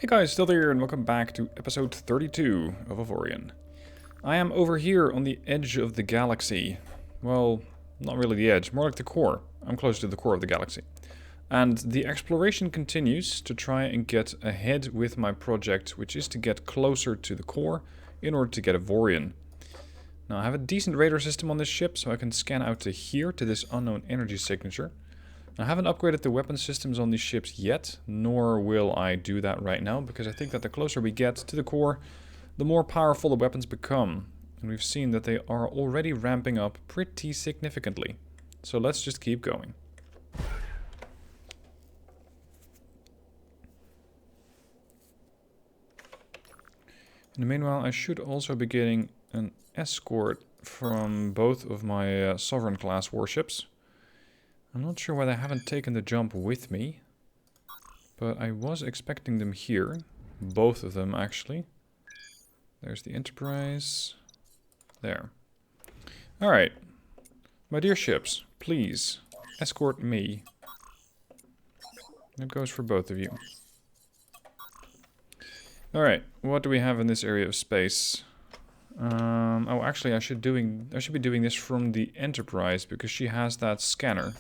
Hey guys, still here and welcome back to episode 32 of Avorion. I am over here on the edge of the galaxy. Well, not really the edge, more like the core. I'm close to the core of the galaxy. And the exploration continues to try and get ahead with my project, which is to get closer to the core in order to get Avorion. Now I have a decent radar system on this ship, so I can scan out to here, to this unknown energy signature. I haven't upgraded the weapon systems on these ships yet, nor will I do that right now, because I think that the closer we get to the core, the more powerful the weapons become. And we've seen that they are already ramping up pretty significantly. So let's just keep going. In the meanwhile, I should also be getting an escort from both of my Sovereign class warships. I'm not sure why they haven't taken the jump with me, but I was expecting them here. Both of them, actually. There's the Enterprise. There. Alright. My dear ships, please, escort me. That goes for both of you. Alright, what do we have in this area of space? Oh, actually, I should be doing this from the Enterprise, because she has that scanner.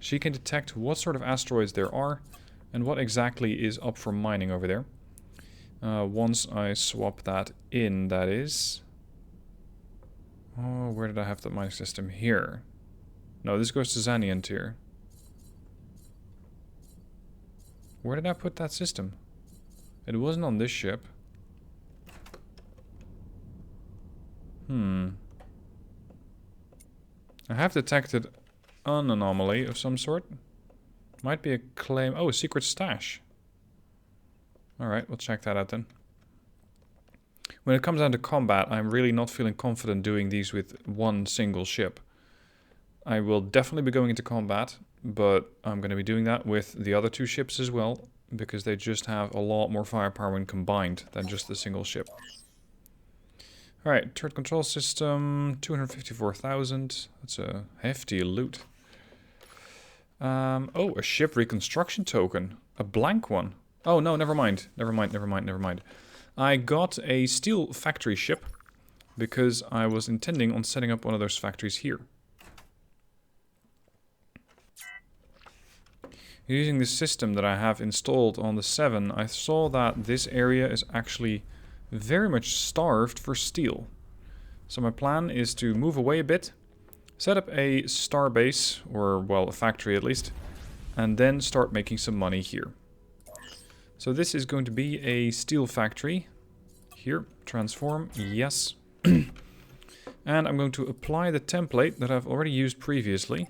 She can detect what sort of asteroids there are and what exactly is up for mining over there. Once I swap that in, that is. Oh, where did I have the mining system? Here. No, this goes to Zanian tier. Where did I put that system? It wasn't on this ship. I have detected an anomaly of some sort. Might be a claim. Oh, a secret stash. Alright, we'll check that out then. When it comes down to combat, I'm really not feeling confident doing these with one single ship. I will definitely be going into combat, but I'm going to be doing that with the other two ships as well, because they just have a lot more firepower when combined than just the single ship. Alright, turret control system, 254,000. That's a hefty loot. Oh, a ship reconstruction token. A blank one. Oh, no, never mind. Never mind. I got a steel factory ship because I was intending on setting up one of those factories here. Using the system that I have installed on the 7, I saw that this area is actually very much starved for steel. So my plan is to move away a bit, set up a starbase, or well, a factory at least, and then start making some money here. So this is going to be a steel factory. Here, transform, yes. And I'm going to apply the template that I've already used previously.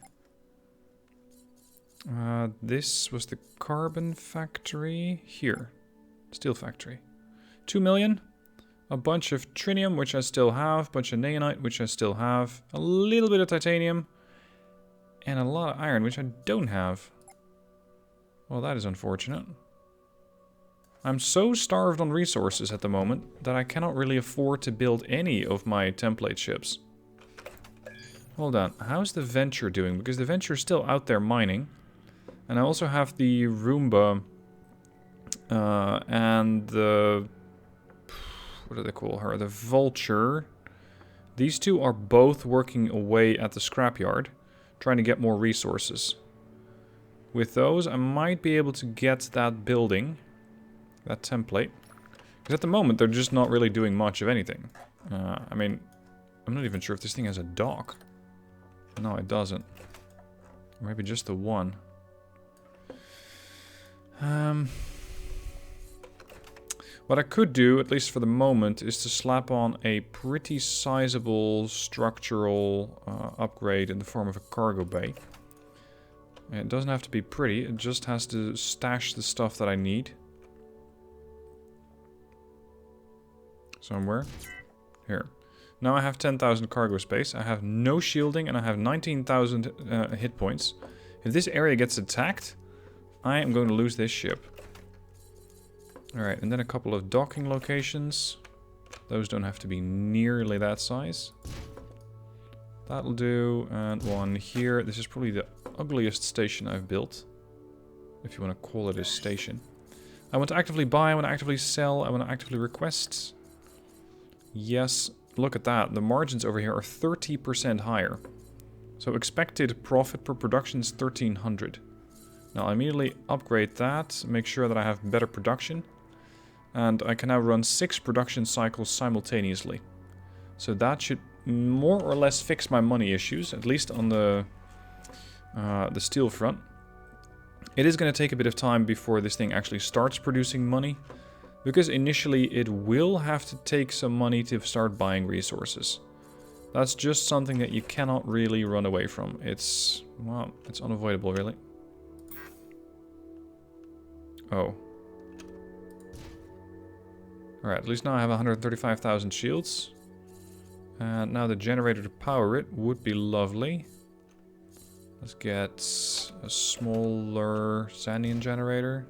This was the carbon factory. Here, steel factory. 2 million. A bunch of trinium, which I still have. A bunch of naonite, which I still have. A little bit of titanium. And a lot of iron, which I don't have. Well, that is unfortunate. I'm so starved on resources at the moment that I cannot really afford to build any of my template ships. Hold on. How's the Venture doing? Because the Venture is still out there mining. And I also have the Roomba and the... what do they call her? The Vulture. These two are both working away at the scrapyard, trying to get more resources. With those, I might be able to get that building, that template. Because at the moment, they're just not really doing much of anything. I mean, I'm not even sure if this thing has a dock. No, it doesn't. Or maybe just the one. What I could do, at least for the moment, is to slap on a pretty sizable structural upgrade in the form of a cargo bay. It doesn't have to be pretty, it just has to stash the stuff that I need. Somewhere. Here. Now I have 10,000 cargo space, I have no shielding, and I have 19,000 hit points. If this area gets attacked, I am going to lose this ship. Alright, and then a couple of docking locations. Those don't have to be nearly that size. That'll do, and one here. This is probably the ugliest station I've built, if you want to call it a station. I want to actively buy, I want to actively sell, I want to actively request. Yes, look at that. The margins over here are 30% higher. So expected profit per production is 1300. Now I'll immediately upgrade that, make sure that I have better production. And I can now run 6 production cycles simultaneously. So that should more or less fix my money issues, at least on the steel front. It is going to take a bit of time before this thing actually starts producing money, because initially it will have to take some money to start buying resources. That's just something that you cannot really run away from. It's, well, it's unavoidable, really. Oh. Alright, at least now I have 135,000 shields. And now the generator to power it would be lovely. Let's get a smaller Sandian generator.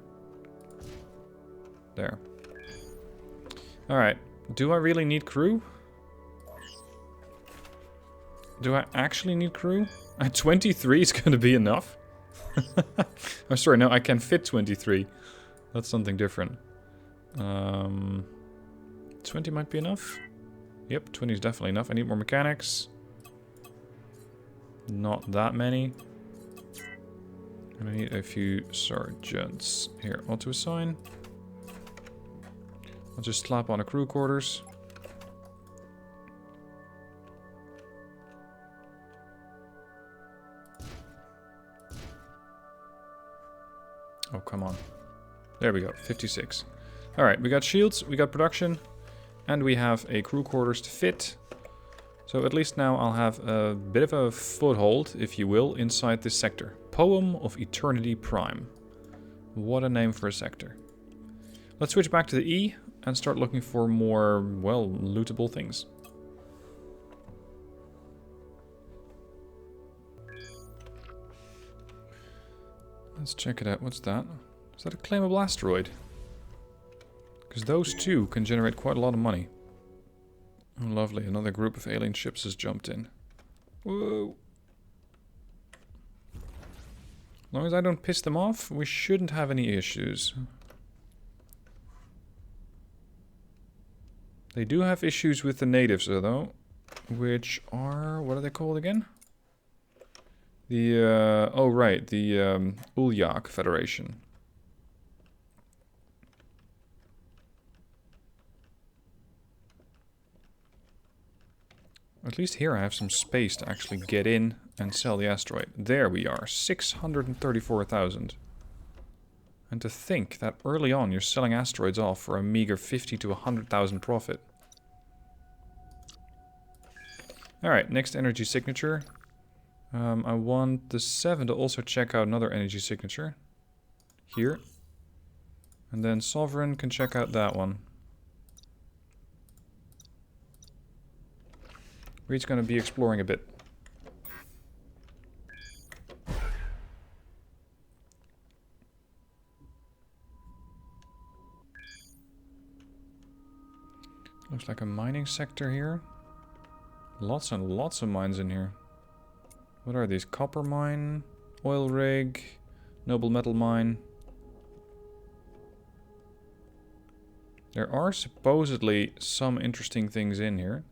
There. Alright. Do I really need crew? Do I actually need crew? 23 is going to be enough. Oh, sorry, no, I can fit 23. That's something different. 20 might be enough. Yep, 20 is definitely enough. I need more mechanics. Not that many. And I need a few sergeants. Here, auto assign. I'll just slap on a crew quarters. Oh, come on. There we go, 56. Alright, we got shields, we got production, and we have a crew quarters to fit. So at least now I'll have a bit of a foothold, if you will, inside this sector. Poem of Eternity Prime. What a name for a sector. Let's switch back to the E and start looking for more, well, lootable things. Let's check it out. What's that? Is that a claimable asteroid? Because those two can generate quite a lot of money. Oh, lovely. Another group of alien ships has jumped in. Whoa. As long as I don't piss them off, we shouldn't have any issues. They do have issues with the natives, though. Which are... what are they called again? The... oh, right. The Ulyak Federation. At least here I have some space to actually get in and sell the asteroid. There we are, 634,000. And to think that early on you're selling asteroids off for a meager 50 to 100,000 profit. Alright, next energy signature. I want the 7 to also check out another energy signature. Here. And then Sovereign can check out that one. We're just going to be exploring a bit. Looks like a mining sector here. Lots and lots of mines in here. What are these? Copper mine, oil rig, noble metal mine. There are supposedly some interesting things in here.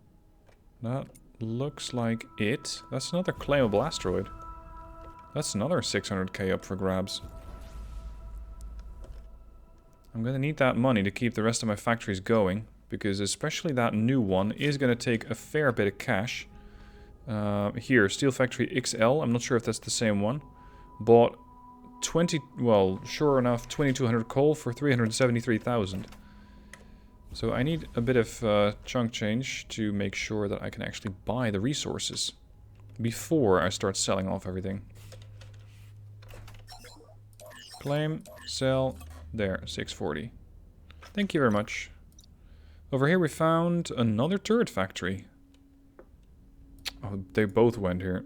That looks like it. That's another claimable asteroid. That's another 600k up for grabs. I'm gonna need that money to keep the rest of my factories going, because especially that new one is gonna take a fair bit of cash. Here, Steel Factory XL, I'm not sure if that's the same one. Bought 20, well, sure enough, 2200 coal for 373,000. So I need a bit of chunk change to make sure that I can actually buy the resources before I start selling off everything. Claim, sell, there, 640. Thank you very much. Over here we found another turret factory. Oh, they both went here.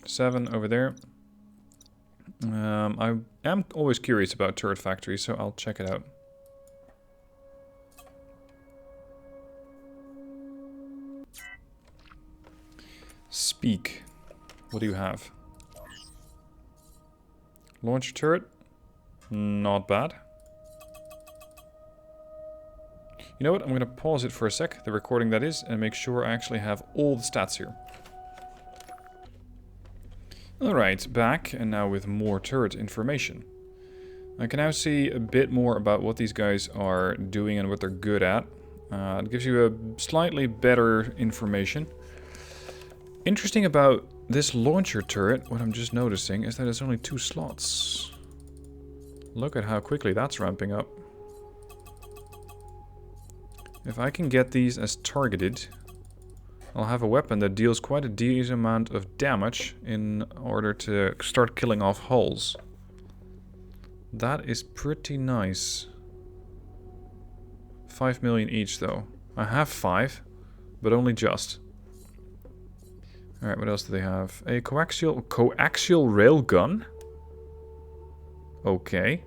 7 over there. I am always curious about turret factories, so I'll check it out. Speak. What do you have? Launch turret. Not bad. You know what? I'm going to pause it for a sec, the recording that is, and make sure I actually have all the stats here. Alright, back, and now with more turret information. I can now see a bit more about what these guys are doing and what they're good at. It gives you a slightly better information. Interesting about this launcher turret, what I'm just noticing, is that it's only 2 slots. Look at how quickly that's ramping up. If I can get these as targeted, I'll have a weapon that deals quite a decent amount of damage in order to start killing off hulls. That is pretty nice. 5 million each though. I have 5, but only just. Alright, what else do they have? A coaxial railgun? Okay.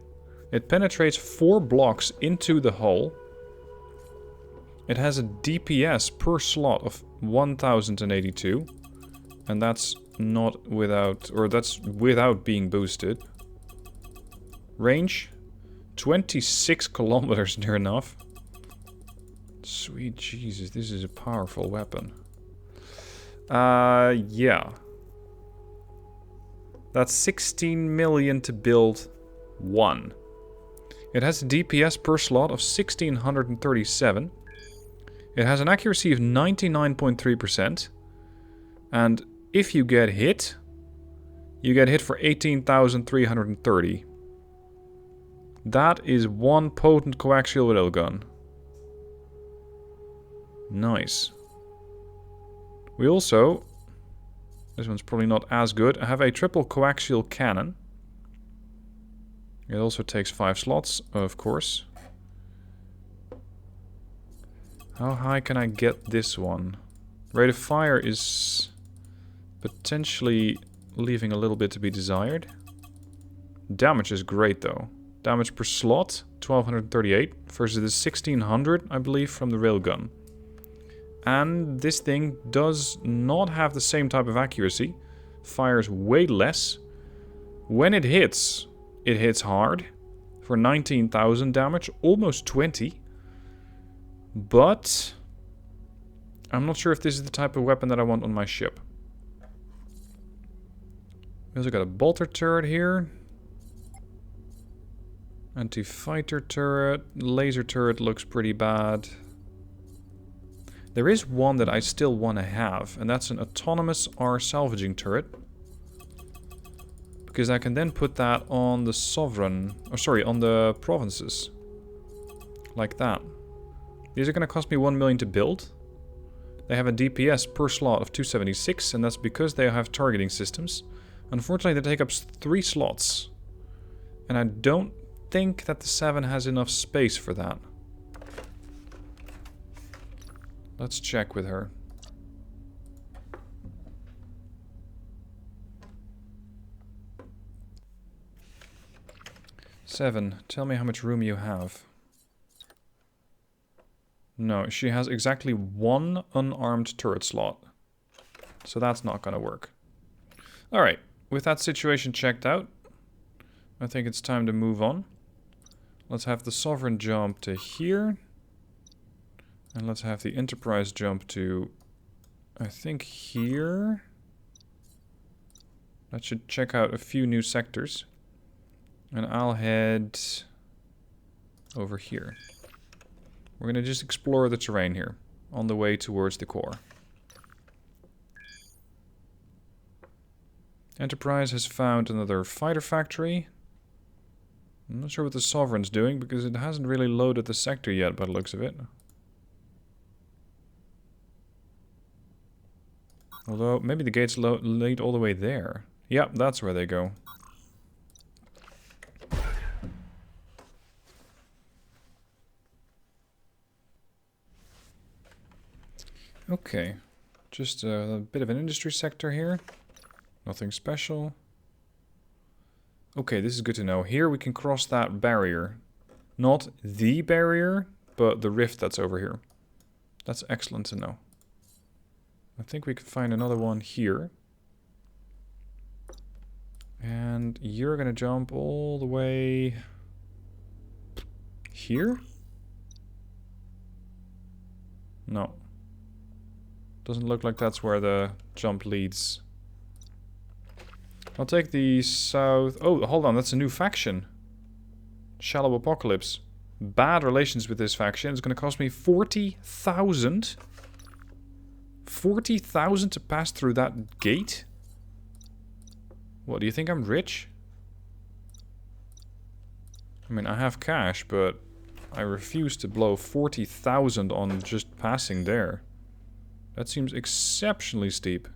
It penetrates 4 blocks into the hull. It has a DPS per slot of 1082. And that's not without, or that's without being boosted. Range? 26 kilometers near enough. Sweet Jesus, this is a powerful weapon. Yeah. That's 16 million to build 1. It has a DPS per slot of 1637. It has an accuracy of 99.3%. And if you get hit for 18,330. That is one potent coaxial railgun. Nice. We also, this one's probably not as good, I have a triple coaxial cannon. It also takes 5 slots, of course. How high can I get this one? Rate of fire is potentially leaving a little bit to be desired. Damage is great though. Damage per slot, 1238 versus the 1600, I believe, from the railgun. And this thing does not have the same type of accuracy. Fires way less. When it hits hard for 19,000 damage, almost 20. But I'm not sure if this is the type of weapon that I want on my ship. We also got a bolter turret here. Anti-fighter turret. Laser turret looks pretty bad. There is one that I still want to have, and that's an autonomous R salvaging turret. Because I can then put that on the sovereign, or sorry, on the provinces. Like that. These are going to cost me 1 million to build. They have a DPS per slot of 276, and that's because they have targeting systems. Unfortunately, they take up 3 slots. And I don't think that the 7 has enough space for that. Let's check with her. Seven, tell me how much room you have. No, she has exactly 1 unarmed turret slot. So that's not gonna work. Alright, with that situation checked out, I think it's time to move on. Let's have the Sovereign jump to here. And let's have the Enterprise jump to, I think, here. That should check out a few new sectors. And I'll head over here. We're going to just explore the terrain here, on the way towards the core. Enterprise has found another fighter factory. I'm not sure what the Sovereign's doing, because it hasn't really loaded the sector yet, by the looks of it. Although, maybe the gates lead all the way there. Yep, that's where they go. Okay, just a bit of an industry sector here. Nothing special. Okay, this is good to know. Here we can cross that barrier. Not the barrier, but the rift that's over here. That's excellent to know. I think we could find another one here. And you're gonna jump all the way here? No. Doesn't look like that's where the jump leads. I'll take the south... Oh, hold on, that's a new faction. Shallow Apocalypse. Bad relations with this faction. It's going to cost me 40,000. 40,000 to pass through that gate? What, do you think I'm rich? I mean, I have cash, but I refuse to blow 40,000 on just passing there. That seems exceptionally steep.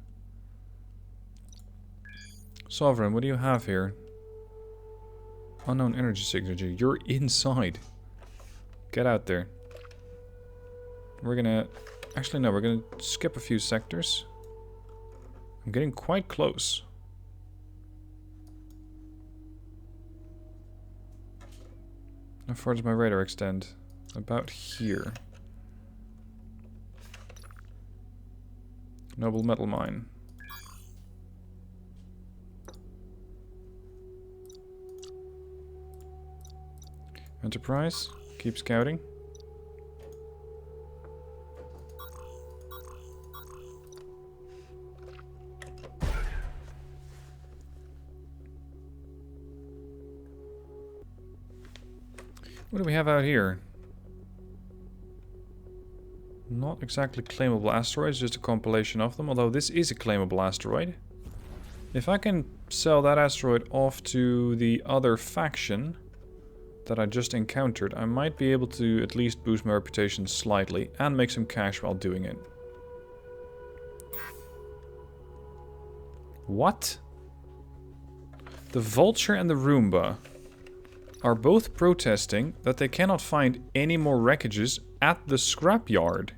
Sovereign, what do you have here? Unknown energy signature. You're inside. Get out there. We're gonna... Actually, no, we're gonna skip a few sectors. I'm getting quite close. How far does my radar extend? About here. Noble metal mine. Enterprise, keep scouting. What do we have out here? Not exactly claimable asteroids, just a compilation of them, although this is a claimable asteroid. If I can sell that asteroid off to the other faction that I just encountered, I might be able to at least boost my reputation slightly and make some cash while doing it. What? The Vulture and the Roomba are both protesting that they cannot find any more wreckages at the scrapyard.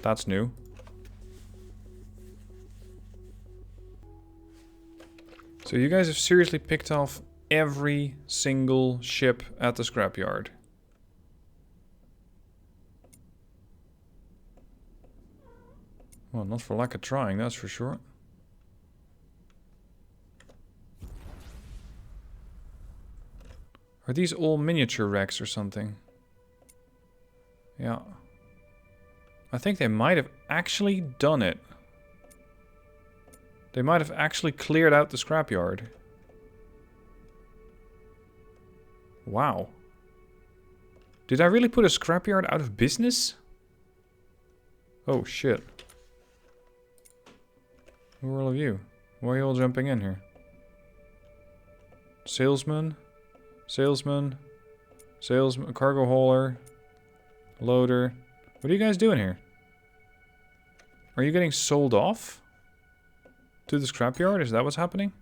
That's new. So you guys have seriously picked off every single ship at the scrapyard. Well, not for lack of trying, that's for sure. Are these all miniature wrecks or something? Yeah. I think they might have actually done it. They might have actually cleared out the scrapyard. Wow. Did I really put a scrapyard out of business? Oh shit. Who are all of you? Why are you all jumping in here? Salesman? Salesman? Salesman? Cargo hauler? Loader? What are you guys doing here? Are you getting sold off? To the scrapyard? Is that what's happening?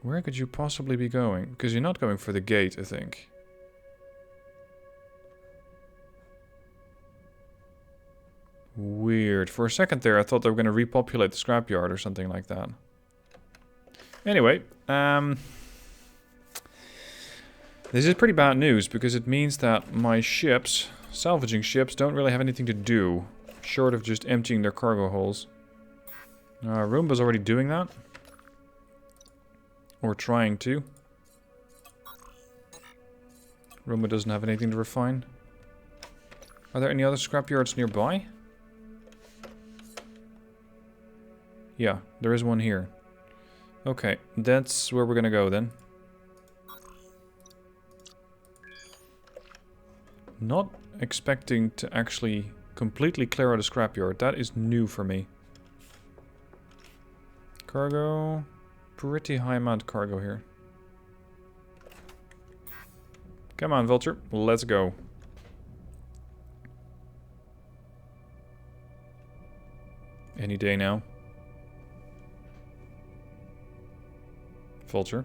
Where could you possibly be going? Because you're not going for the gate, I think. Weird. For a second there, I thought they were going to repopulate the scrapyard or something like that. Anyway, this is pretty bad news because it means that my ships, salvaging ships, don't really have anything to do, short of just emptying their cargo holds. Roomba's already doing that. Or trying to. Roomba doesn't have anything to refine. Are there any other scrapyards nearby? Yeah, there is one here. Okay, that's where we're gonna go then. Not expecting to actually completely clear out a scrapyard. That is new for me. Cargo. Pretty high amount of cargo here. Come on, Vulture. Let's go. Any day now. Vulture.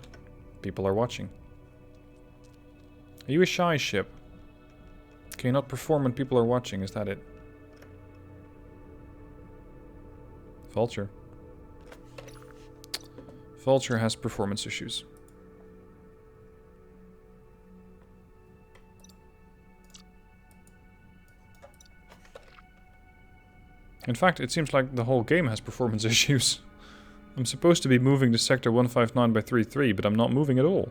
People are watching. Are you a shy ship? Can you not perform when people are watching? Is that it? Vulture. Vulture has performance issues. In fact, it seems like the whole game has performance issues. I'm supposed to be moving to sector 159 by 33, but I'm not moving at all.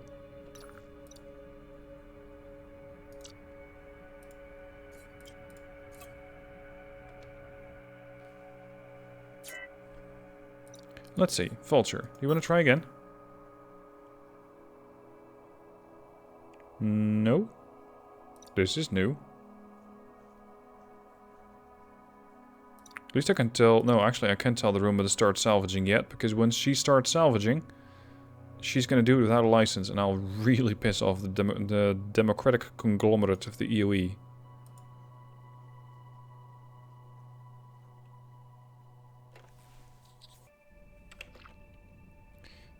Let's see. Vulture, you want to try again? No. This is new. At least I can tell... No, actually I can't tell the Roomba to start salvaging yet, because when she starts salvaging, she's going to do it without a license, and I'll really piss off the democratic conglomerate of the EOE.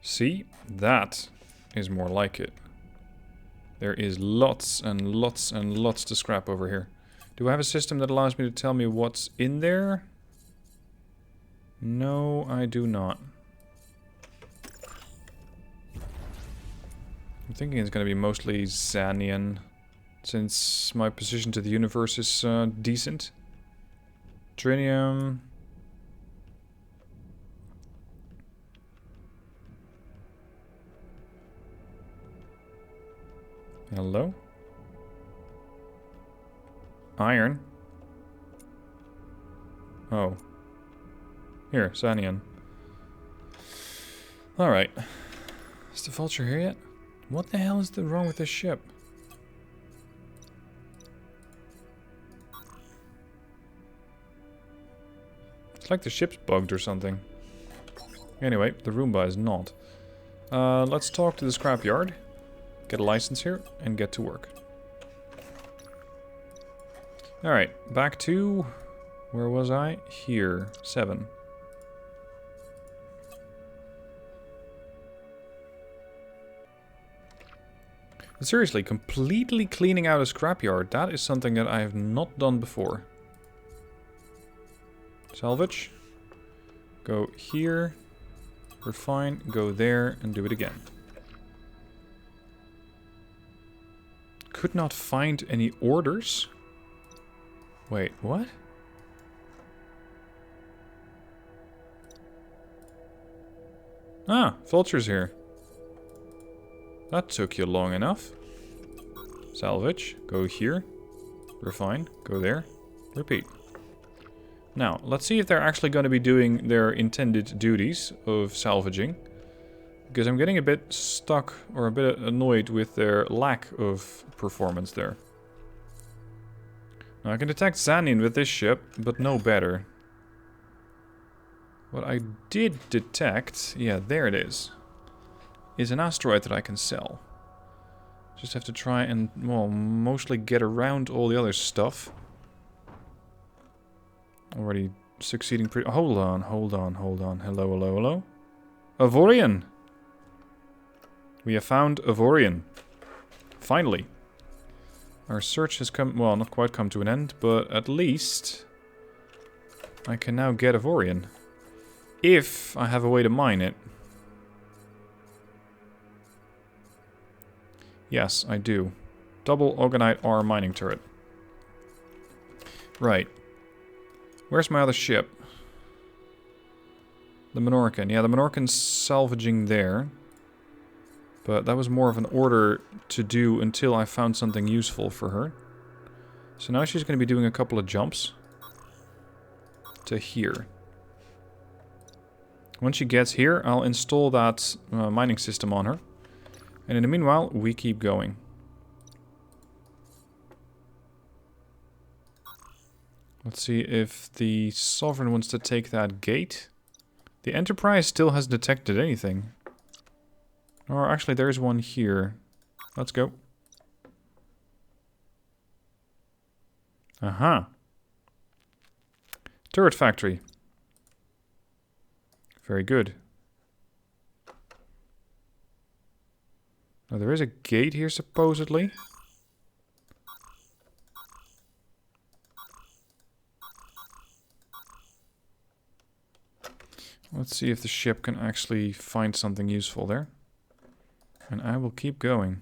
See? That is more like it. There is lots and lots and lots to scrap over here. Do I have a system that allows me to tell me what's in there? No, I do not. I'm thinking it's going to be mostly Xanian, since my position to the universe is decent. Trinium. Hello? Iron. Oh. Here, Xanian. Alright. Is the Vulture here yet? What the hell is wrong with this ship? It's like the ship's bugged or something. Anyway, the Roomba is not. Let's talk to the scrapyard. Get a license here and get to work. Alright, back to... Where was I? Here. 7. But seriously, completely cleaning out a scrapyard, that is something that I have not done before. Salvage. Go here. Refine. Go there and do it again. Could not find any orders? Wait, what? Ah, Vulture's here. That took you long enough. Salvage, go here. Refine, go there. Repeat. Now, let's see if they're actually going to be doing their intended duties of salvaging. Because I'm getting a bit stuck or a bit annoyed with their lack of performance there. Now I can detect Xanian with this ship, but no better. What I did detect, yeah, there it is an asteroid that I can sell. Just have to try and, well, mostly get around all the other stuff. Already succeeding pretty... Hold on. Hello. Avorion! We have found Avorion. Finally. Our search has come, well, not quite come to an end, but at least I can now get Avorion. If I have a way to mine it. Yes, I do. Double Orgonite R mining turret. Right. Where's my other ship? The Monorkin. Yeah, the Monorkin's salvaging there. But that was more of an order to do until I found something useful for her. So now she's going to be doing a couple of jumps. To here. When she gets here, I'll install that mining system on her. And in the meanwhile, we keep going. Let's see if the Sovereign wants to take that gate. The Enterprise still hasn't detected anything. Or actually, there is one here. Let's go. Aha. Turret factory. Very good. Now, there is a gate here, supposedly. Let's see if the ship can actually find something useful there. And I will keep going.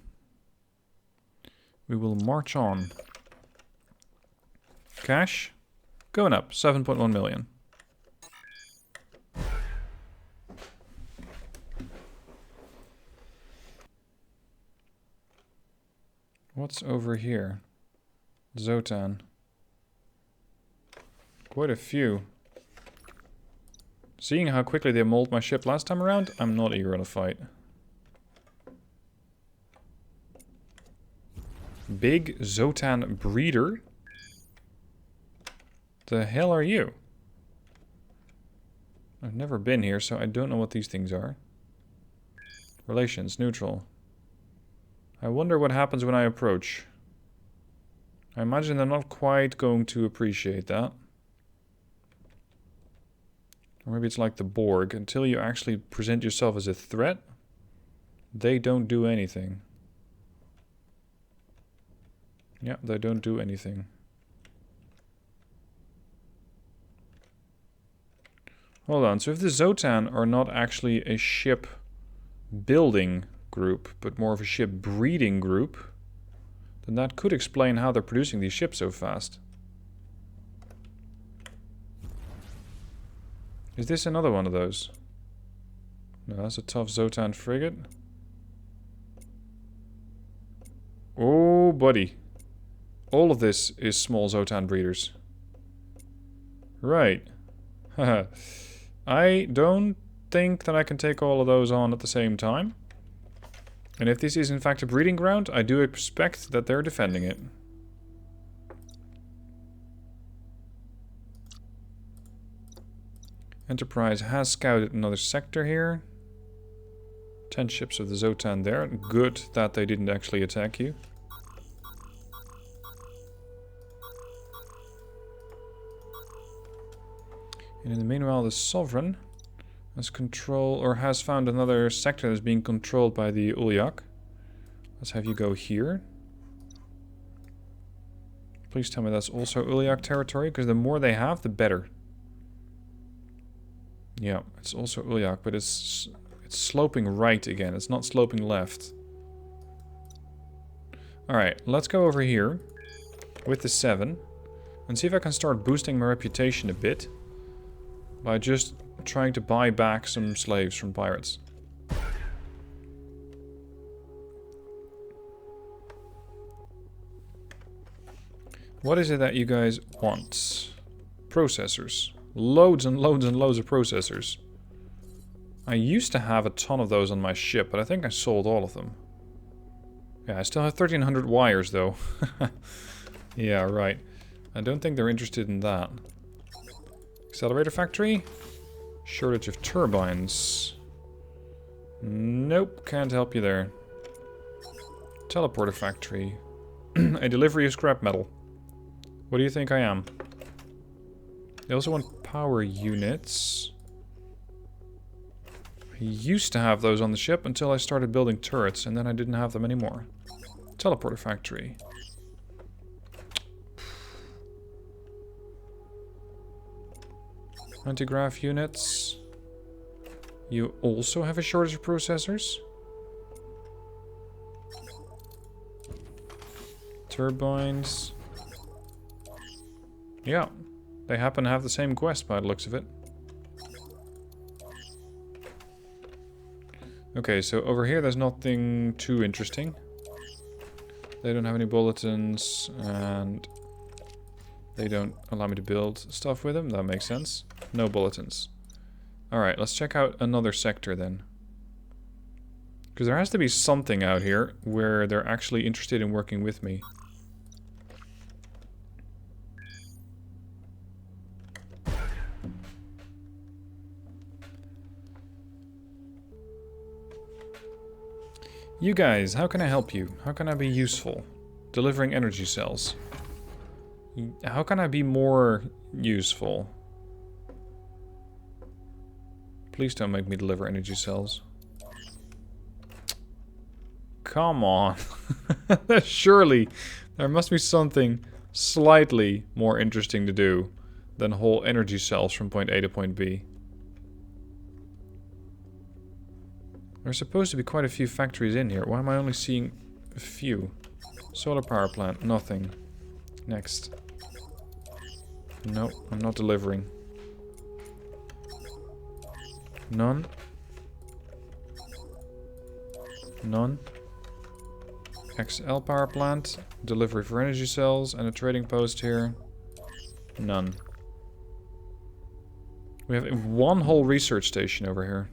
We will march on. Cash. Going up. 7.1 million. What's over here? Zoton. Quite a few. Seeing how quickly they mauled my ship last time around, I'm not eager on a fight. Big Zoton breeder? The hell are you? I've never been here, so I don't know what these things are. Relations, neutral. I wonder what happens when I approach. I imagine they're not quite going to appreciate that. Or maybe it's like the Borg. Until you actually present yourself as a threat, they don't do anything. Yeah, they don't do anything. Hold on, so if the Zoton are not actually a ship building group, but more of a ship breeding group, then that could explain how they're producing these ships so fast. Is this another one of those? No, that's a tough Zoton frigate. Oh, buddy. All of this is small Zoton breeders. Right. Haha. I don't think that I can take all of those on at the same time. And if this is in fact a breeding ground, I do expect that they're defending it. Enterprise has scouted another sector here. 10 ships of the Zoton there. Good that they didn't actually attack you. And in the meanwhile, the Sovereign has has found another sector that's being controlled by the Ulyak. Let's have you go here. Please tell me that's also Ulyak territory, because the more they have, the better. Yeah, it's also Ulyak, but it's sloping right again. It's not sloping left. Alright, let's go over here with the 7 and see if I can start boosting my reputation a bit by just trying to buy back some slaves from pirates. What is it that you guys want? Processors. Loads and loads and loads of processors. I used to have a ton of those on my ship, but I think I sold all of them. Yeah, I still have 1300 wires though. Yeah, right. I don't think they're interested in that. Accelerator factory? Shortage of turbines. Nope, can't help you there. Teleporter factory. A delivery of scrap metal. What do you think I am? They also want power units. I used to have those on the ship until I started building turrets, and then I didn't have them anymore. Teleporter factory. Antigrav units. You also have a shortage of processors. Turbines. Yeah, they happen to have the same quest by the looks of it. Okay, so over here there's nothing too interesting. They don't have any bulletins, and they don't allow me to build stuff with them. That makes sense. No bulletins. Alright, let's check out another sector then. Because there has to be something out here where they're actually interested in working with me. You guys, how can I help you? How can I be useful? Delivering energy cells. How can I be more useful? Please don't make me deliver energy cells. Come on. Surely there must be something slightly more interesting to do than haul energy cells from point A to point B. There's supposed to be quite a few factories in here. Why am I only seeing a few? Solar power plant, nothing. Next. No, I'm not delivering. None. None. XL power plant, delivery for energy cells, and a trading post here. None. We have one whole research station over here.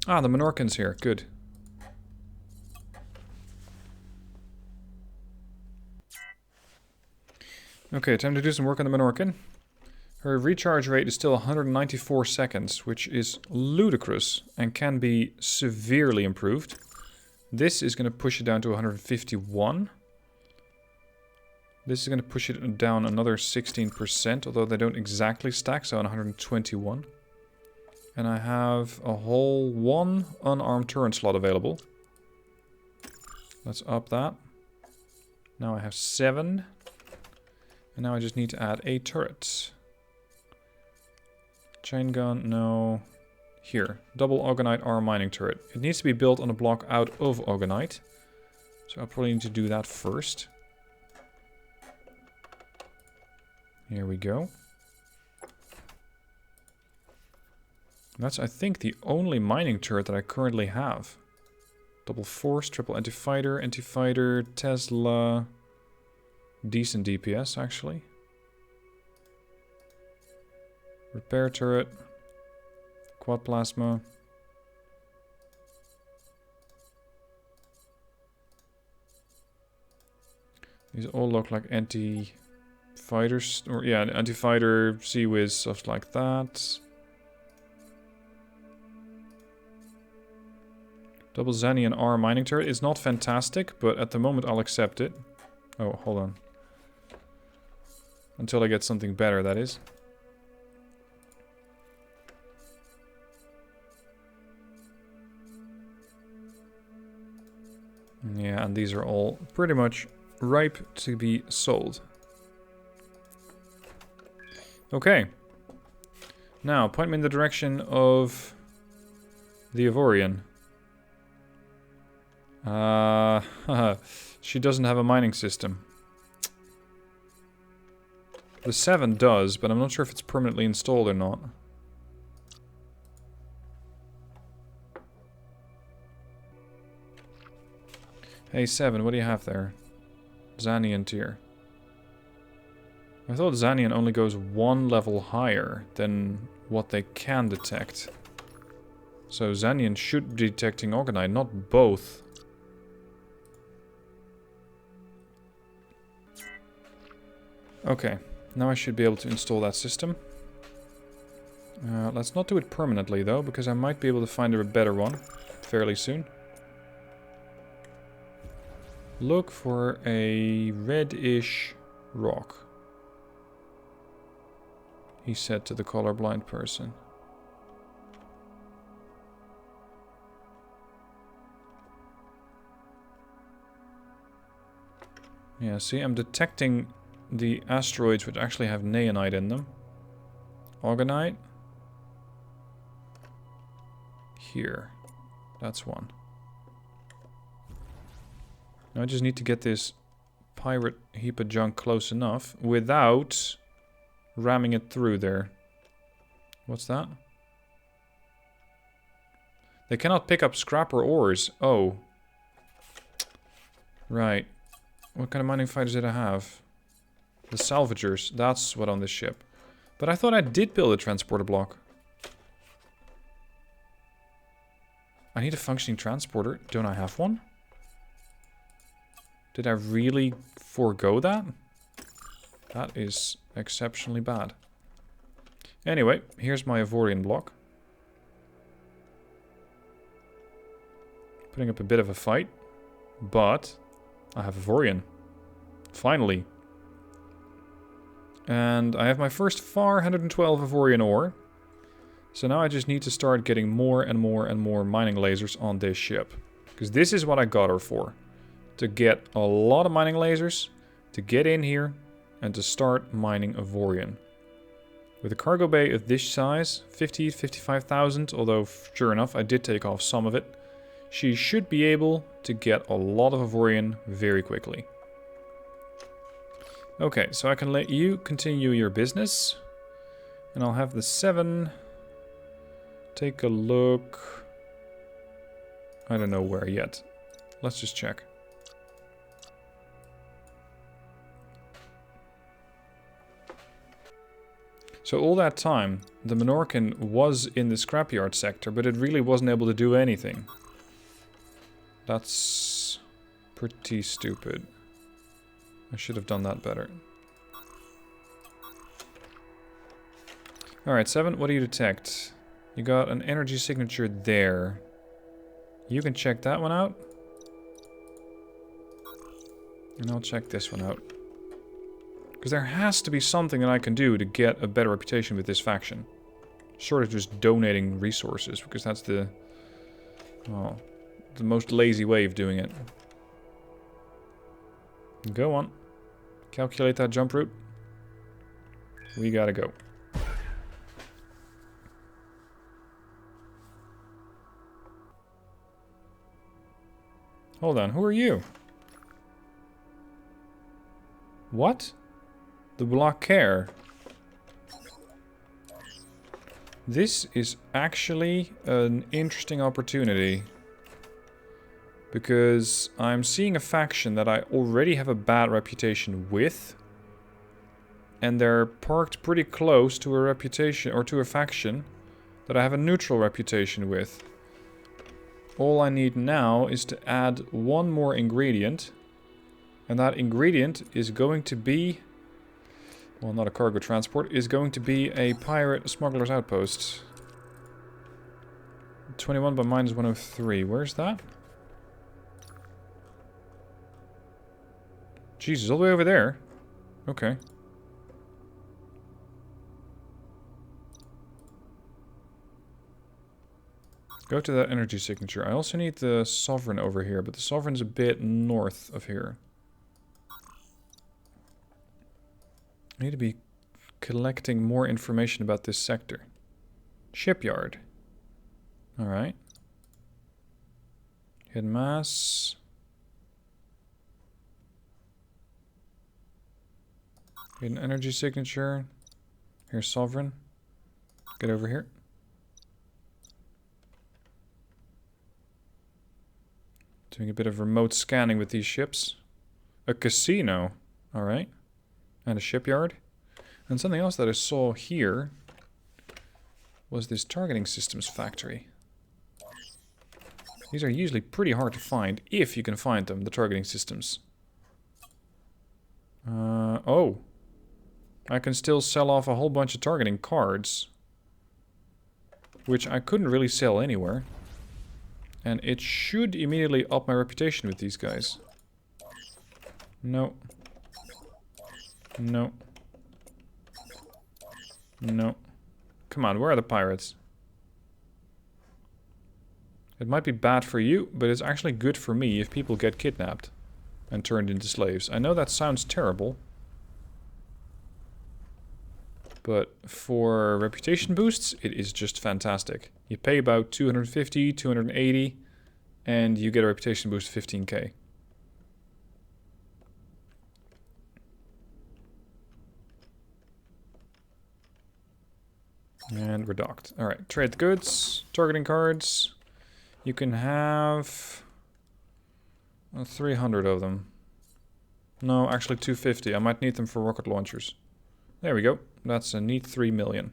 Ah, the Monorkin's here. Good. Okay, time to do some work on the Monorkin. Her recharge rate is still 194 seconds, which is ludicrous and can be severely improved. This is going to push it down to 151. This is going to push it down another 16%, although they don't exactly stack, so 121. And I have a whole one unarmed turret slot available. Let's up that. Now I have 7. And now I just need to add a turret. Chain gun, no. Here, double Augenite arm mining turret. It needs to be built on a block out of Augenite. So I'll probably need to do that first. Here we go. That's, I think, the only mining turret that I currently have. Double force, triple anti-fighter, Tesla. Decent DPS, actually. Repair turret. Quad plasma. These all look like anti-fighters. Or, yeah, anti-fighter, Sea-Wiz, stuff like that. Double Xanian R mining turret is not fantastic, but at the moment I'll accept it. Oh, hold on. Until I get something better, that is. Yeah, and these are all pretty much ripe to be sold. Okay. Now, point me in the direction of the Avorion. She doesn't have a mining system. The 7 does, but I'm not sure if it's permanently installed or not. Hey 7, what do you have there? Xanian tier. I thought Xanian only goes one level higher than what they can detect. So Xanian should be detecting Augenite, not both. Okay, now I should be able to install that system. Let's not do it permanently though, because I might be able to find a better one fairly soon. Look for a reddish rock, he said to the colorblind person. Yeah, see, I'm detecting the asteroids which actually have neonite in them. Augenite. Here. That's one. Now I just need to get this pirate heap of junk close enough without ramming it through there. What's that? They cannot pick up scrap or ores. Oh. Right. What kind of mining fighters did I have? The salvagers, that's what on this ship. But I thought I did build a transporter block. I need a functioning transporter. Don't I have one? Did I really forego that? That is exceptionally bad. Anyway, here's my Avorion block. Putting up a bit of a fight. But I have Avorion. Finally. And I have my first FAR 112 Avorion ore. So now I just need to start getting more and more and more mining lasers on this ship. Because this is what I got her for. To get a lot of mining lasers, to get in here, and to start mining Avorion. With a cargo bay of this size, 55,000, although sure enough I did take off some of it, she should be able to get a lot of Avorion very quickly. Okay, so I can let you continue your business. And I'll have the 7 take a look. I don't know where yet. Let's just check. So all that time, the Monorkin was in the scrapyard sector, but it really wasn't able to do anything. That's pretty stupid. I should have done that better. Alright, 7, what do you detect? You got an energy signature there. You can check that one out. And I'll check this one out. Because there has to be something that I can do to get a better reputation with this faction. Sort of just donating resources, because that's the... well, the most lazy way of doing it. Go on. Calculate that jump route. We gotta go. Hold on, who are you? What? The Blockare. This is actually an interesting opportunity. Because I'm seeing a faction that I already have a bad reputation with. And they're parked pretty close to a reputation, or to a faction that I have a neutral reputation with. All I need now is to add one more ingredient. And that ingredient is going to be... well, not a cargo transport. Is going to be a pirate smuggler's outpost. 21 by minus 103. Where's that? Jesus, all the way over there. Okay. Go to that energy signature. I also need the Sovereign over here, but the Sovereign's a bit north of here. I need to be collecting more information about this sector. Shipyard. Alright. Hidden mass. Hidden energy signature. Here's Sovereign. Get over here. Doing a bit of remote scanning with these ships. A casino. Alright. And a shipyard. And something else that I saw here was this targeting systems factory. These are usually pretty hard to find, if you can find them, the targeting systems. Oh. I can still sell off a whole bunch of targeting cards. Which I couldn't really sell anywhere. And it should immediately up my reputation with these guys. No. No. No. Come on, where are the pirates? It might be bad for you, but it's actually good for me if people get kidnapped and turned into slaves. I know that sounds terrible. But for reputation boosts, it is just fantastic. You pay about 250, 280, and you get a reputation boost of 15k. And we're docked. Alright, trade the goods, targeting cards. You can have 300 of them. No, actually 250. I might need them for rocket launchers. There we go. That's a neat 3 million.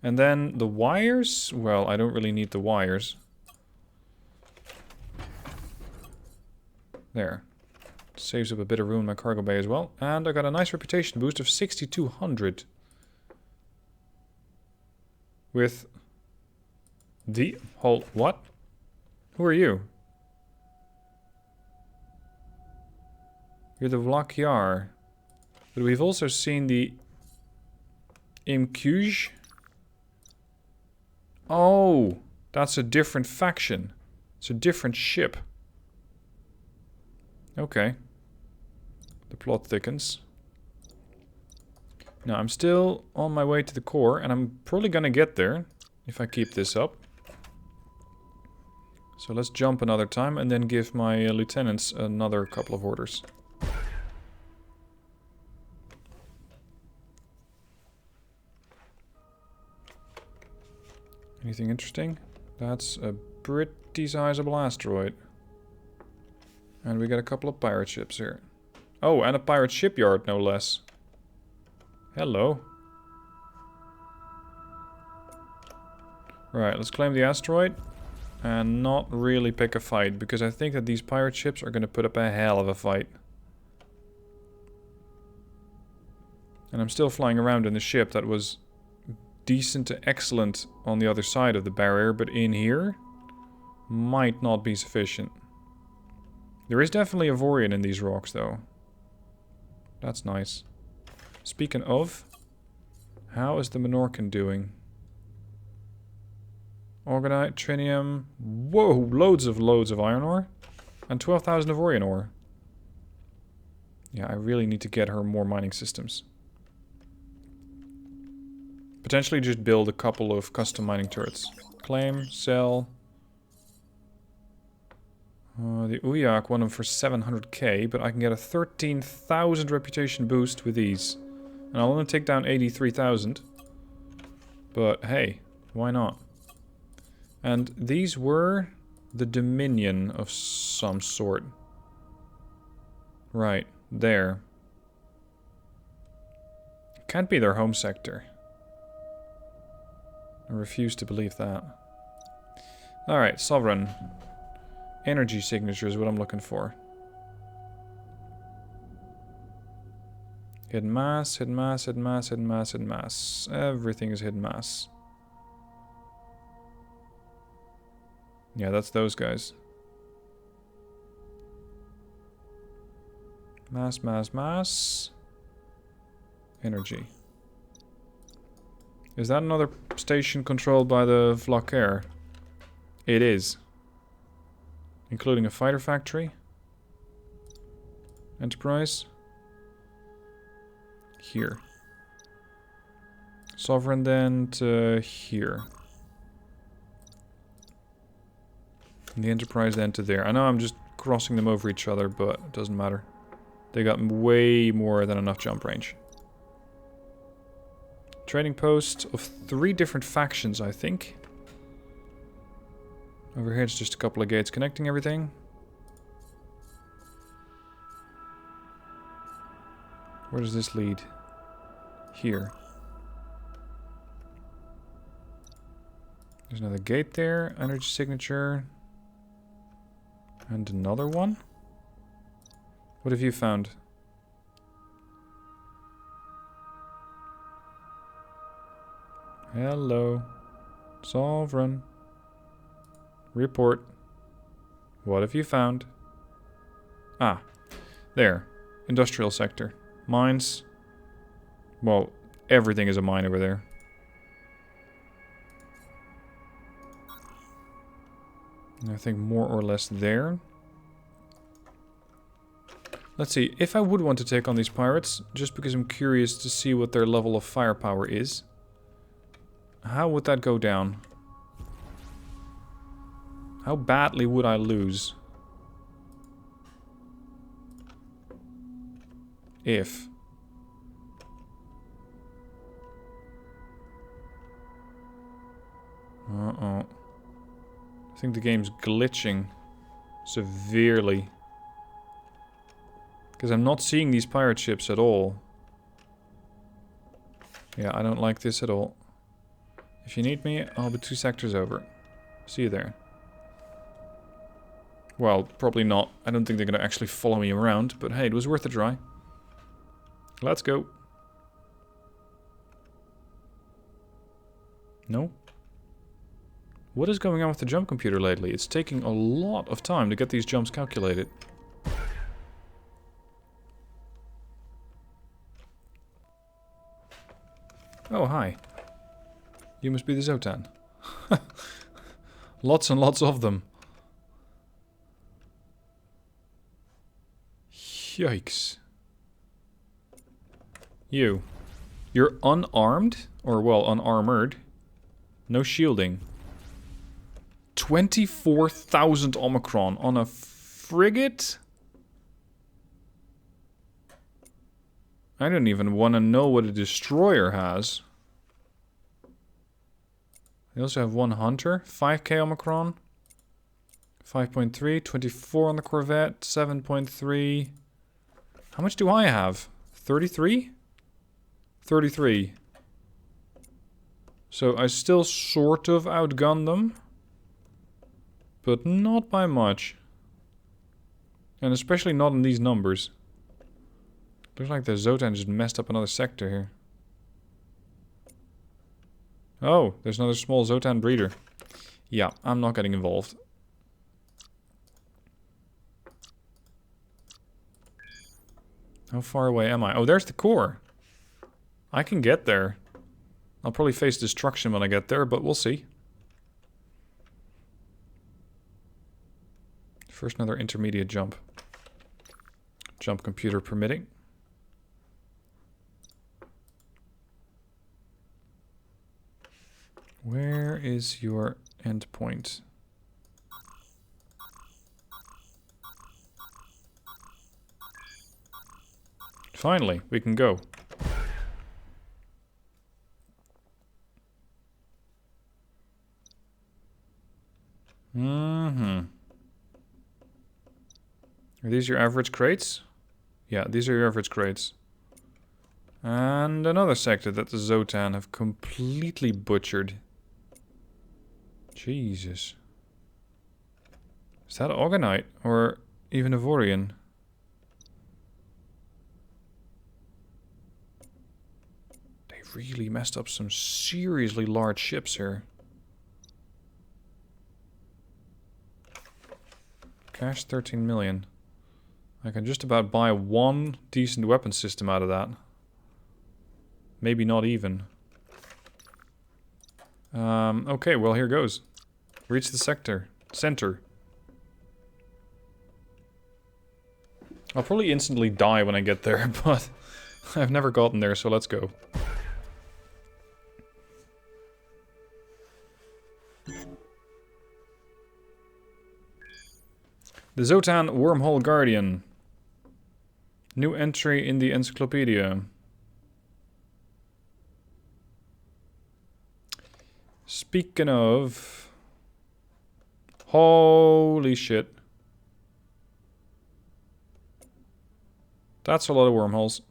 And then the wires? Well, I don't really need the wires. There. Saves up a bit of room in my cargo bay as well. And I got a nice reputation boost of 6,200. With the whole... what? Who are you? You're the Vlakyar. But we've also seen the... Imkuj? Oh! That's a different faction. It's a different ship. Okay. The plot thickens. Now, I'm still on my way to the core, and I'm probably gonna get there if I keep this up. So let's jump another time and then give my lieutenants another couple of orders. Anything interesting? That's a pretty sizable asteroid. And we got a couple of pirate ships here. Oh, and a pirate shipyard, no less. Hello. Right, let's claim the asteroid. And not really pick a fight, because I think that these pirate ships are going to put up a hell of a fight. And I'm still flying around in the ship that was decent to excellent on the other side of the barrier, but in here might not be sufficient. There is definitely Avorion in these rocks, though. That's nice. Speaking of, how is the Monorkin doing? Orgonite, trinium. Whoa, loads of iron ore. And 12,000 Avorion ore. Yeah, I really need to get her more mining systems. Potentially just build a couple of custom mining turrets. Claim, sell. The Uyak want them for 700k, but I can get a 13,000 reputation boost with these. And I'll only take down 83,000. But hey, why not? And these were the Dominion of some sort. Right, there. Can't be their home sector. I refuse to believe that. Alright, Sovereign. Energy signature is what I'm looking for. Hidden mass, hidden mass, hidden mass, hidden mass, hidden mass. Everything is hidden mass. Yeah, that's those guys. Mass, mass, mass. Energy. Is that another station controlled by the Vlakair? It is. Including a fighter factory. Enterprise. Here. Sovereign then to here. And the Enterprise then to there. I know I'm just crossing them over each other, but it doesn't matter. They got way more than enough jump range. Trading post of 3 different factions, I think. Over here it's just a couple of gates connecting everything. Where does this lead? Here. There's another gate there. Energy signature. And another one? What have you found? Hello. Sovereign. Report. What have you found? Ah. There. Industrial sector. Mines. Well, everything is a mine over there. And I think more or less there. Let's see, if I would want to take on these pirates, just because I'm curious to see what their level of firepower is, how would that go down? How badly would I lose? If. Uh-oh. I think the game's glitching severely. Because I'm not seeing these pirate ships at all. Yeah, I don't like this at all. If you need me, I'll be 2 sectors over. See you there. Well, probably not. I don't think they're going to actually follow me around, but hey, it was worth a try. Let's go. No? What is going on with the jump computer lately? It's taking a lot of time to get these jumps calculated. Oh, hi. You must be the Zoton. Lots and lots of them. Yikes. You're unarmed? Or, well, unarmored. No shielding. 24,000 Omicron on a frigate? I don't even want to know what a destroyer has. They also have 1 hunter, 5k Omicron. 5.3, 24 on the Corvette, 7.3. How much do I have? 33? 33. So I still sort of outgun them. But not by much. And especially not in these numbers. Looks like the Zoton just messed up another sector here. Oh, there's another small Zoton breeder. Yeah, I'm not getting involved. How far away am I? Oh, there's the core. I can get there. I'll probably face destruction when I get there, but we'll see. First, another intermediate jump. Jump computer permitting. Where is your endpoint? Finally, we can go. Are these your average crates? Yeah, these are your average crates. And another sector that the Zoton have completely butchered. Jesus. Is that Orgonite? Or even Avorion? They really messed up some seriously large ships here. Cash 13 million. I can just about buy one decent weapon system out of that. Maybe not even. Okay, well, here goes. Reach the center. I'll probably instantly die when I get there, but I've never gotten there, so let's go. The Zoton Wormhole Guardian. New entry in the encyclopedia. Speaking of... Holy shit. That's a lot of wormholes.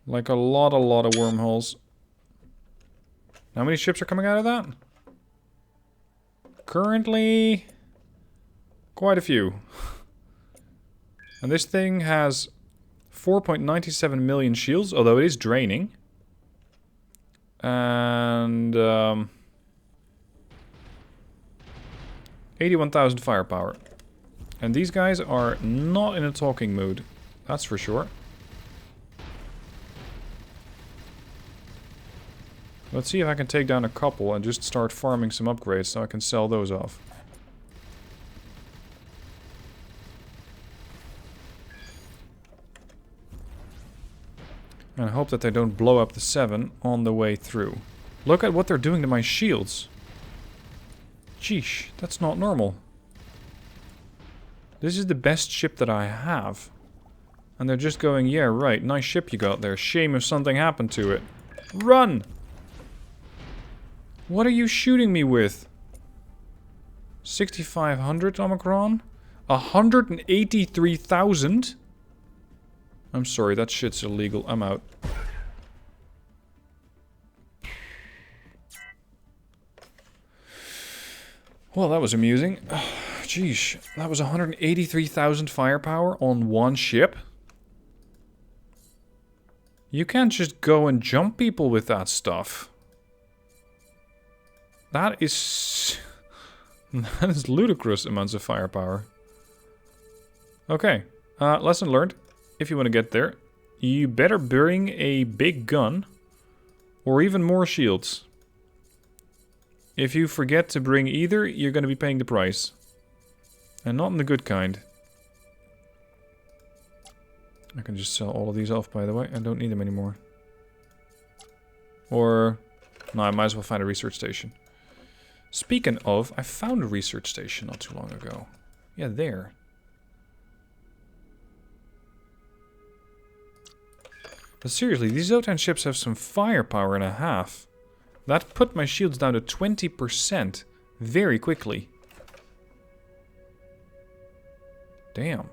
Like a lot of wormholes. How many ships are coming out of that? Currently... quite a few. And this thing has 4.97 million shields, although it is draining. And 81,000 firepower. And these guys are not in a talking mood, that's for sure. Let's see if I can take down a couple and just start farming some upgrades so I can sell those off. And I hope that they don't blow up the 7 on the way through. Look at what they're doing to my shields. Sheesh, that's not normal. This is the best ship that I have. And they're just going, yeah, right, nice ship you got there. Shame if something happened to it. Run! What are you shooting me with? 6,500 Omicron? 183,000? I'm sorry, that shit's illegal. I'm out. Well, that was amusing. Jeez, that was 183,000 firepower on one ship? You can't just go and jump people with that stuff. That is ludicrous amounts of firepower. Okay, lesson learned. If you want to get there, you better bring a big gun or even more shields. If you forget to bring either, you're going to be paying the price. And not in the good kind. I can just sell all of these off, by the way. I don't need them anymore. Or... no, I might as well find a research station. Speaking of, I found a research station not too long ago. Yeah, there. But seriously, these Zoton ships have some firepower and a half. That put my shields down to 20% very quickly. Damn.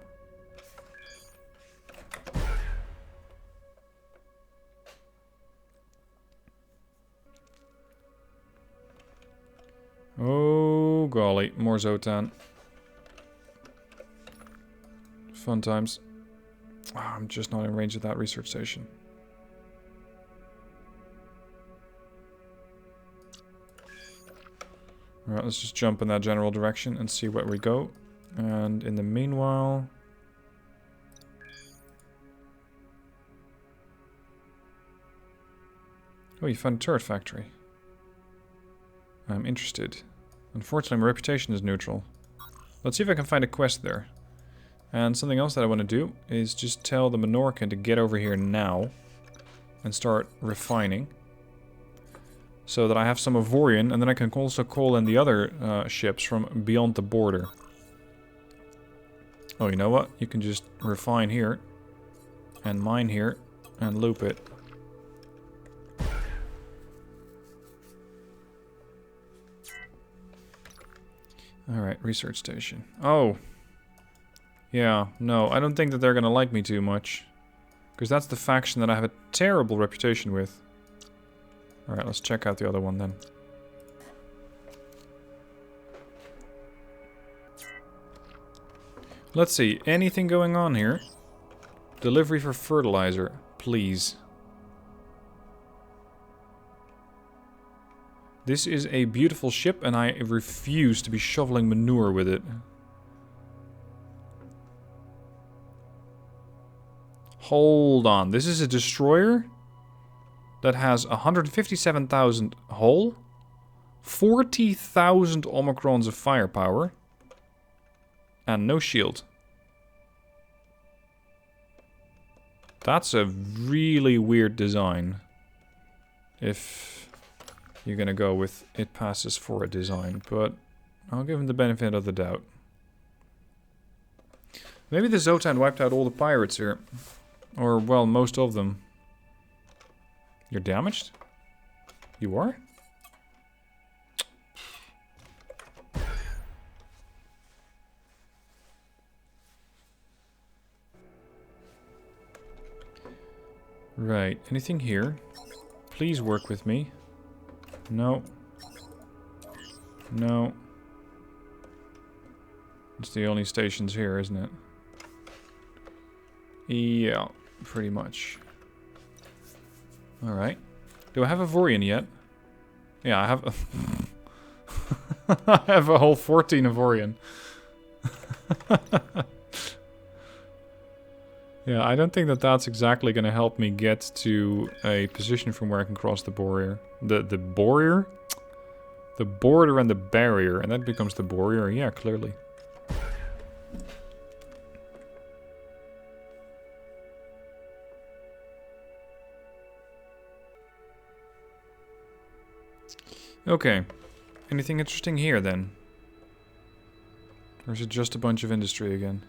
Oh, golly. More Zoton. Fun times. Oh, I'm just not in range of that research station. Alright, let's just jump in that general direction and see where we go. And in the meanwhile... Oh, you found a turret factory. I'm interested. Unfortunately, my reputation is neutral. Let's see if I can find a quest there. And something else that I want to do is just tell the Monorkin to get over here now and start refining. So that I have some Avorion, and then I can also call in the other ships from beyond the border. Oh, you know what? You can just refine here, and mine here, and loop it. Alright, research station. Oh! Yeah, no, I don't think that they're gonna like me too much. Because that's the faction that I have a terrible reputation with. Alright, let's check out the other one then. Let's see, anything going on here? Delivery for fertilizer, please. This is a beautiful ship and I refuse to be shoveling manure with it. Hold on, this is a destroyer? That has 157,000 hull, 40,000 Omicrons of firepower, and no shield. That's a really weird design. If you're gonna go with it passes for a design, but I'll give him the benefit of the doubt. Maybe the Zoton wiped out all the pirates here. Or, well, most of them. You're damaged? You are? Right, anything here? Please work with me. No. No. It's the only stations here, isn't it? Yeah, pretty much. Alright. Do I have Avorion yet? Yeah, I have... I have a whole 14 Avorion. Yeah, I don't think that that's exactly going to help me get to a position from where I can cross the barrier. The barrier? The border and the barrier, and that becomes the barrier. Yeah, clearly. Okay. Anything interesting here, then? Or is it just a bunch of industry again?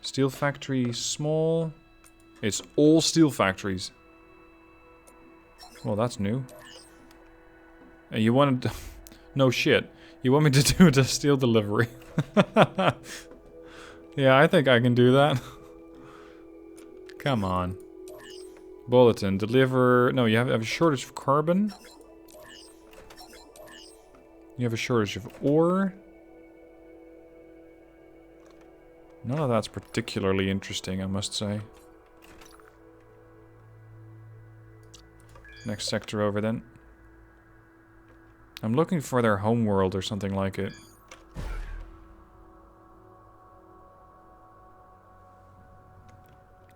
Steel factory, small. It's all steel factories. Well, that's new. And you wanted to... No shit. You want me to do the steel delivery? Yeah, I think I can do that. Come on. Bulletin. Deliver... No, you have a shortage of carbon. You have a shortage of ore. None of that's particularly interesting, I must say. Next sector over, then. I'm looking for their homeworld or something like it.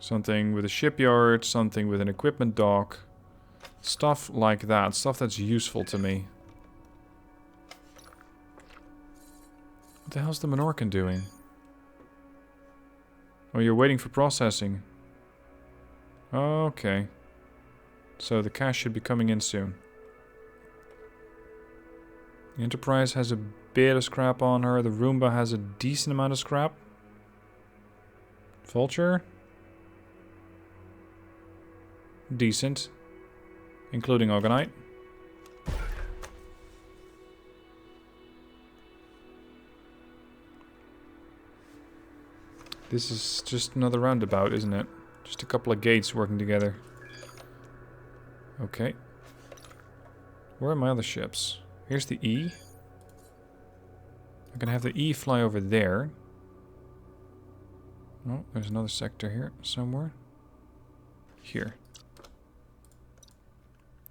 Something with a shipyard, something with an equipment dock. Stuff like that. Stuff that's useful to me. What the hell's the Monorkin doing? Oh, you're waiting for processing. Okay. So the cash should be coming in soon. The Enterprise has a bit of scrap on her. The Roomba has a decent amount of scrap. Vulture? Decent. Including Orgonite. This is just another roundabout, isn't it? Just a couple of gates working together. Okay. Where are my other ships? Here's the E. I can have the E fly over there. Oh, there's another sector here somewhere. Here.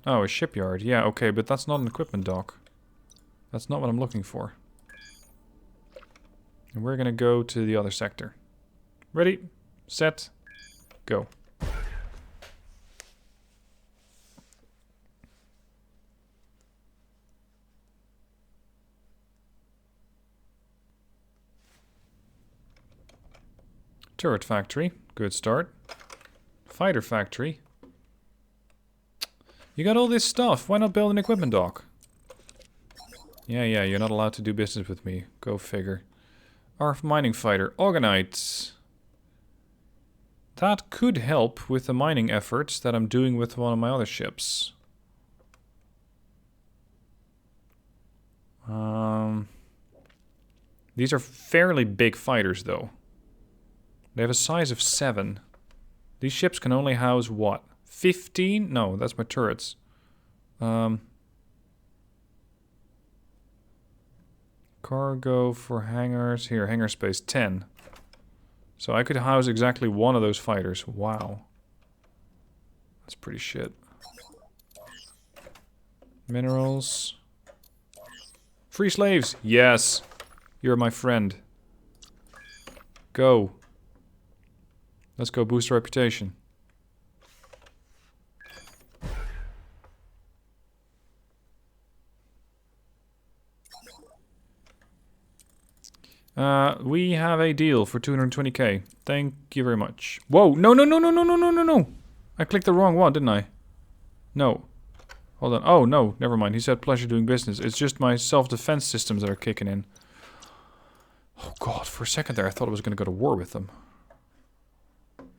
Oh, a shipyard. Yeah, okay, but that's not an equipment dock. That's not what I'm looking for. And we're gonna go to the other sector. Ready, set, go. Turret factory, good start. Fighter factory. You got all this stuff, why not build an equipment dock? Yeah, you're not allowed to do business with me. Go figure. Our mining fighter, Organites. That could help with the mining efforts that I'm doing with one of my other ships. These are fairly big fighters, though. They have a size of 7. These ships can only house, what? 15? No, that's my turrets. Cargo for hangars. Here, hangar space 10. So I could house exactly one of those fighters. Wow. That's pretty shit. Minerals. Free slaves! Yes! You're my friend. Go. Let's go boost our reputation. We have a deal for 220k. Thank you very much. Whoa! No! I clicked the wrong one, didn't I? No. Hold on. Oh, no. Never mind. He said pleasure doing business. It's just my self-defense systems that are kicking in. Oh, God. For a second there, I thought I was going to go to war with them.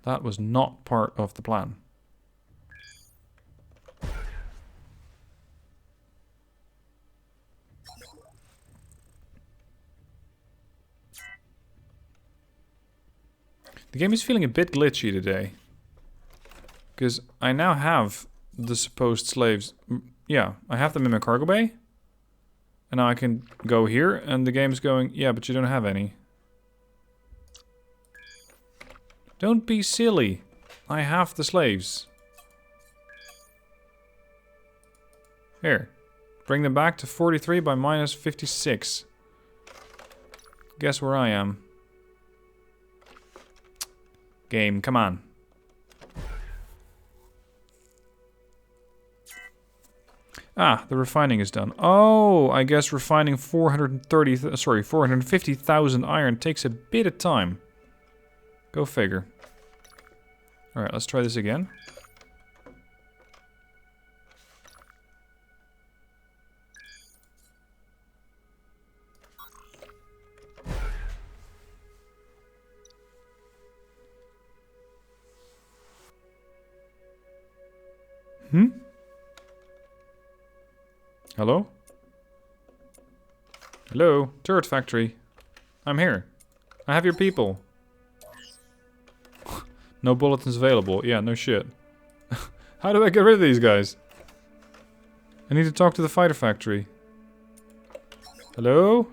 That was not part of the plan. The game is feeling a bit glitchy today. Because I now have the supposed slaves. Yeah, I have them in my cargo bay. And now I can go here, and the game's going, yeah, but you don't have any. Don't be silly. I have the slaves. Here. Bring them back to 43 by minus 56. Guess where I am. Game, come on. Ah, the refining is done. Oh, I guess refining 450,000 iron takes a bit of time. Go figure. Alright, let's try this again. Hello? Hello? Turret factory. I'm here. I have your people. No bulletins available. Yeah, no shit. How do I get rid of these guys? I need to talk to the fighter factory. Hello?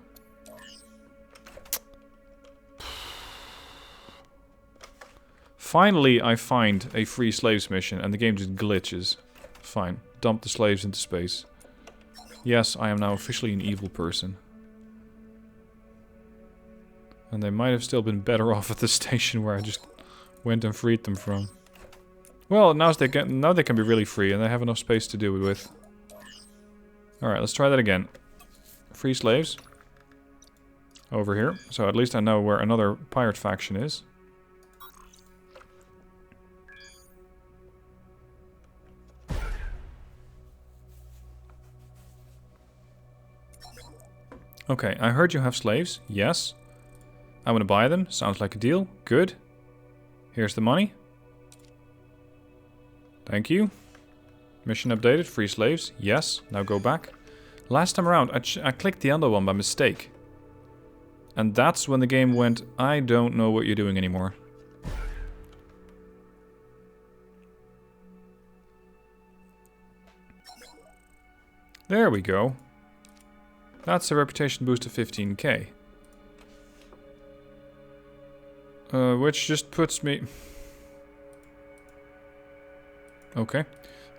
Finally, I find a free slaves mission and the game just glitches. Fine. Dump the slaves into space. Yes, I am now officially an evil person. And they might have still been better off at the station where I just went and freed them from. Well, now they can be really free and they have enough space to do it with. Alright, let's try that again. Free slaves. Over here. So at least I know where another pirate faction is. Okay, I heard you have slaves. Yes. I want to buy them. Sounds like a deal. Good. Here's the money. Thank you. Mission updated. Free slaves. Yes. Now go back. Last time around, I clicked the other one by mistake. And that's when the game went, I don't know what you're doing anymore. There we go. That's a reputation boost of 15k. Which just puts me... Okay.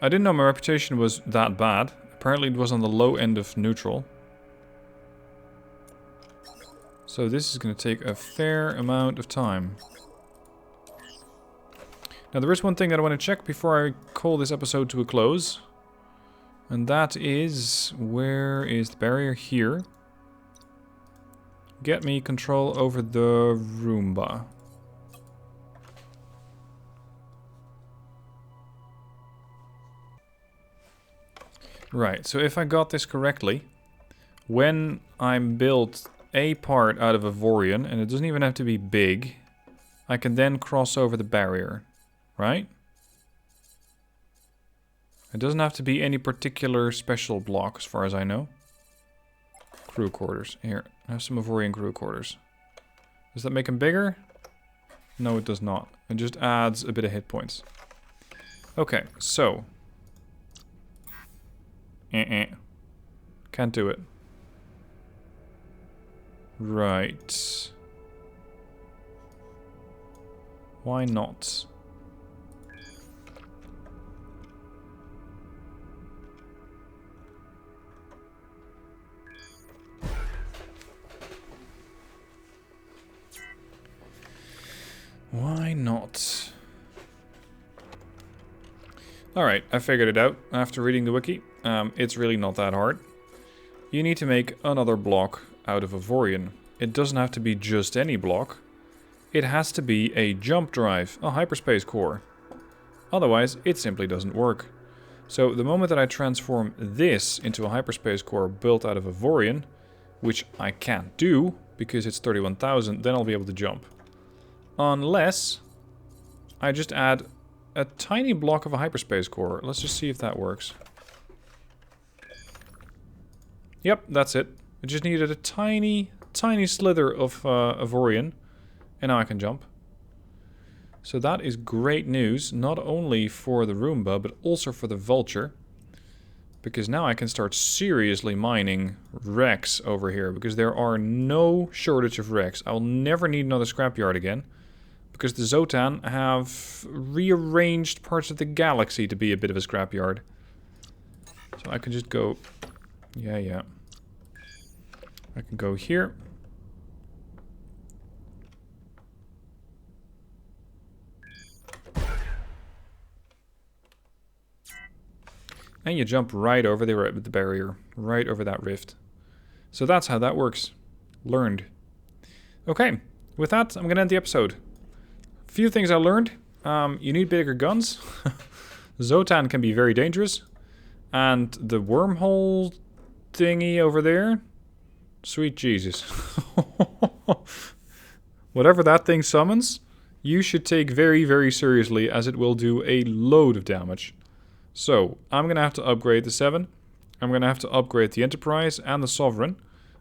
I didn't know my reputation was that bad. Apparently it was on the low end of neutral. So this is going to take a fair amount of time. Now there is one thing that I want to check before I call this episode to a close. And that is... Where is the barrier? Here. Get me control over the Roomba. Right, so if I got this correctly, when I'm built a part out of Avorion, and it doesn't even have to be big, I can then cross over the barrier, right? It doesn't have to be any particular special block, as far as I know. Crew quarters. Here, I have some Avorion crew quarters. Does that make them bigger? No, it does not. It just adds a bit of hit points. Okay, so... Can't do it. Right. Why not? Why not? Alright, I figured it out after reading the wiki. It's really not that hard. You need to make another block out of Avorion. It doesn't have to be just any block. It has to be a jump drive, a hyperspace core. Otherwise, it simply doesn't work. So the moment that I transform this into a hyperspace core built out of Avorion, which I can't do because it's 31,000, then I'll be able to jump. Unless I just add a tiny block of a hyperspace core. Let's just see if that works. Yep, that's it. I just needed a tiny slither of Avorion, and now I can jump. So that is great news, not only for the Roomba, but also for the Vulture. Because now I can start seriously mining wrecks over here, because there are no shortage of wrecks. I will never need another scrapyard again, because the Zoton have rearranged parts of the galaxy to be a bit of a scrapyard. So I can just go... Yeah. I can go here. And you jump right over the barrier, right over that rift. So that's how that works. Learned. Okay, with that, I'm going to end the episode. A few things I learned. You need bigger guns. Zoton can be very dangerous. And the wormhole thingy over there, sweet Jesus. Whatever that thing summons, you should take very, very seriously, as it will do a load of damage. So, I'm going to have to upgrade the 7. I'm going to have to upgrade the Enterprise and the Sovereign,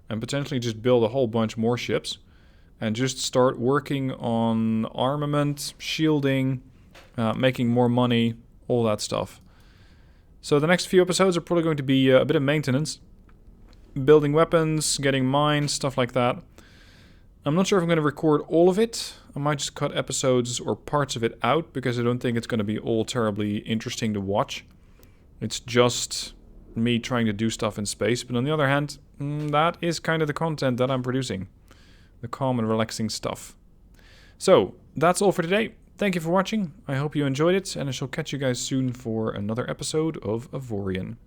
and potentially just build a whole bunch more ships, and just start working on armament, shielding, making more money, all that stuff. So the next few episodes are probably going to be a bit of maintenance. Building weapons, getting mines, stuff like that. I'm not sure if I'm going to record all of it. I might just cut episodes or parts of it out, because I don't think it's going to be all terribly interesting to watch. It's just me trying to do stuff in space. But on the other hand, that is kind of the content that I'm producing. The calm and relaxing stuff. So, that's all for today. Thank you for watching. I hope you enjoyed it, and I shall catch you guys soon for another episode of Avorion.